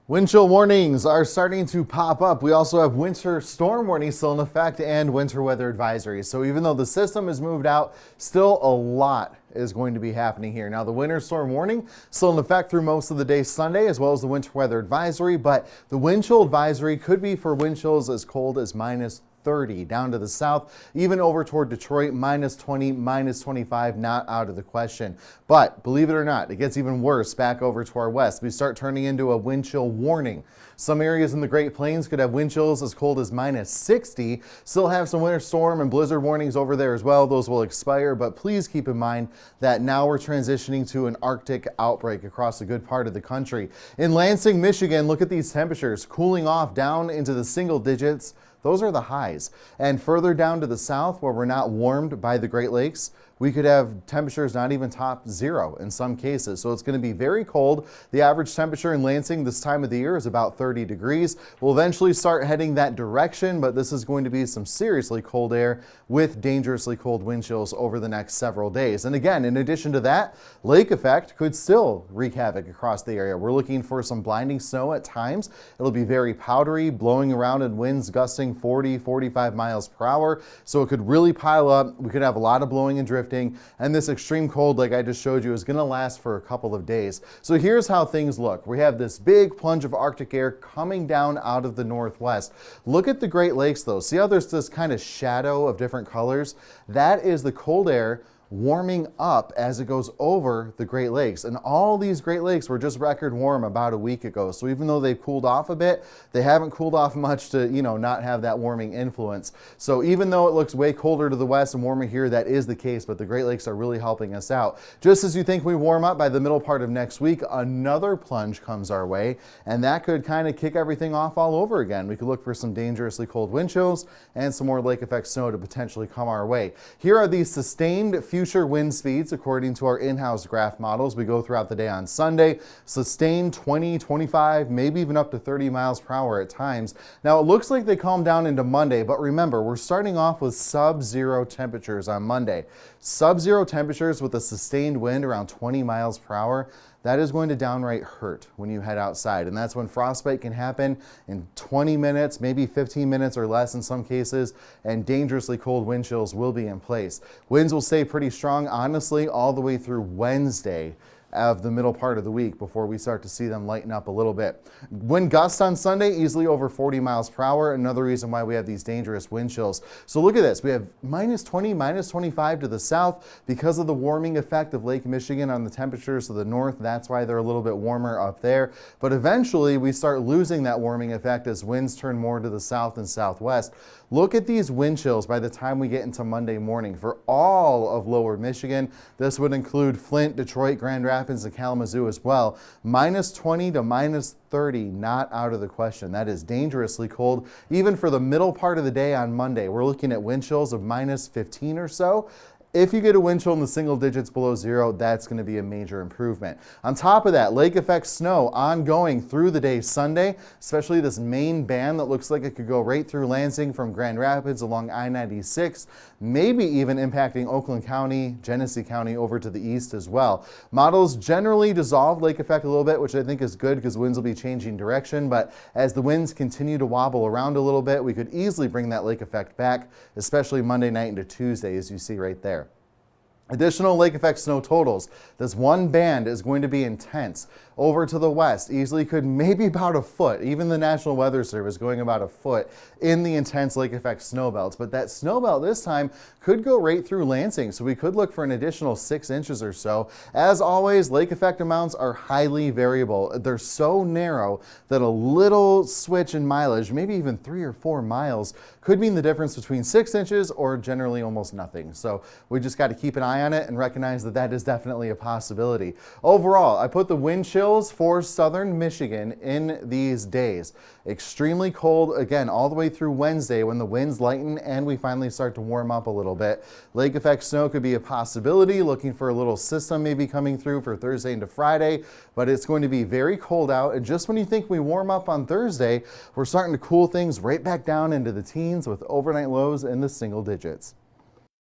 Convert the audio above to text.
Wind chill warnings are starting to pop up. We also have winter storm warnings still in effect and winter weather advisories. So even though the system has moved out, still a lot is going to be happening here. Now the winter storm warning still in effect through most of the day Sunday, as well as the winter weather advisory, but the wind chill advisory could be for wind chills as cold as minus 30 down to the south, even over toward Detroit, minus 20, minus 25, not out of the question. But believe it or not, it gets even worse back over to our west. We start turning into a wind chill warning. Some areas in the Great Plains could have wind chills as cold as minus 60. Still have some winter storm and blizzard warnings over there as well. Those will expire, but please keep in mind that now we're transitioning to an Arctic outbreak across a good part of the country. In Lansing, Michigan, look at these temperatures cooling off down into the single digits. Those are the highs. And further down to the south, where we're not warmed by the Great Lakes, we could have temperatures not even top zero in some cases. So it's going to be very cold. The average temperature in Lansing this time of the year is about 30 degrees. We'll eventually start heading that direction, but this is going to be some seriously cold air with dangerously cold wind chills over the next several days. And again, in addition to that, lake effect could still wreak havoc across the area. We're looking for some blinding snow at times. It'll be very powdery, blowing around in winds gusting 40, 45 miles per hour. So it could really pile up. We could have a lot of blowing and drifting. And this extreme cold, like I just showed you, is going to last for a couple of days. So here's how things look. We have this big plunge of Arctic air coming down out of the northwest. Look at the Great Lakes though. See how there's this kind of shadow of different colors? That is the cold air warming up as it goes over the Great Lakes. And all these Great Lakes were just record warm about a week ago. So even though they've cooled off a bit, they haven't cooled off much to, not have that warming influence. So even though it looks way colder to the west and warmer here, that is the case, but the Great Lakes are really helping us out. Just as you think we warm up by the middle part of next week, another plunge comes our way, and that could kind of kick everything off all over again. We could look for some dangerously cold wind chills and some more lake effect snow to potentially come our way. Here are these sustained future wind speeds according to our in-house graph models. We go throughout the day on Sunday, sustained 20, 25, maybe even up to 30 miles per hour at times. Now it looks like they calm down into Monday, but remember, we're starting off with sub-zero temperatures on Monday. Sub-zero temperatures with a sustained wind around 20 miles per hour. That is going to downright hurt when you head outside. And that's when frostbite can happen in 20 minutes, maybe 15 minutes or less in some cases, and dangerously cold wind chills will be in place. Winds will stay pretty strong, honestly, all the way through Wednesday of the middle part of the week before we start to see them lighten up a little bit. Wind gusts on Sunday, easily over 40 miles per hour. Another reason why we have these dangerous wind chills. So look at this. We have minus 20, minus 25 to the south because of the warming effect of Lake Michigan on the temperatures to the north. That's why they're a little bit warmer up there. But eventually we start losing that warming effect as winds turn more to the south and southwest. Look at these wind chills by the time we get into Monday morning. For all of lower Michigan, this would include Flint, Detroit, Grand Rapids, and Kalamazoo as well. Minus 20 to minus 30, not out of the question. That is dangerously cold. Even for the middle part of the day on Monday, we're looking at wind chills of minus 15 or so. If you get a wind chill in the single digits below zero, that's going to be a major improvement. On top of that, lake effect snow ongoing through the day Sunday, especially this main band that looks like it could go right through Lansing from Grand Rapids along I-96, maybe even impacting Oakland County, Genesee County over to the east as well. Models generally dissolve lake effect a little bit, which I think is good because winds will be changing direction, but as the winds continue to wobble around a little bit, we could easily bring that lake effect back, especially Monday night into Tuesday, as you see right there. Additional lake effect snow totals. This one band is going to be intense. Over to the west, easily could maybe about a foot. Even the National Weather Service going about a foot in the intense lake effect snow belts. But that snow belt this time could go right through Lansing, so we could look for an additional 6 inches or so. As always, lake effect amounts are highly variable. They're so narrow that a little switch in mileage, maybe even 3 or 4 miles, could mean the difference between 6 inches or generally almost nothing. So we just got to keep an eye on it and recognize that that is definitely a possibility. Overall, I put the wind chills for southern Michigan in these days. Extremely cold, again, all the way through Wednesday when the winds lighten and we finally start to warm up a little bit. Lake effect snow could be a possibility, looking for a little system maybe coming through for Thursday into Friday, but it's going to be very cold out. And just when you think we warm up on Thursday, we're starting to cool things right back down into the teens with overnight lows in the single digits.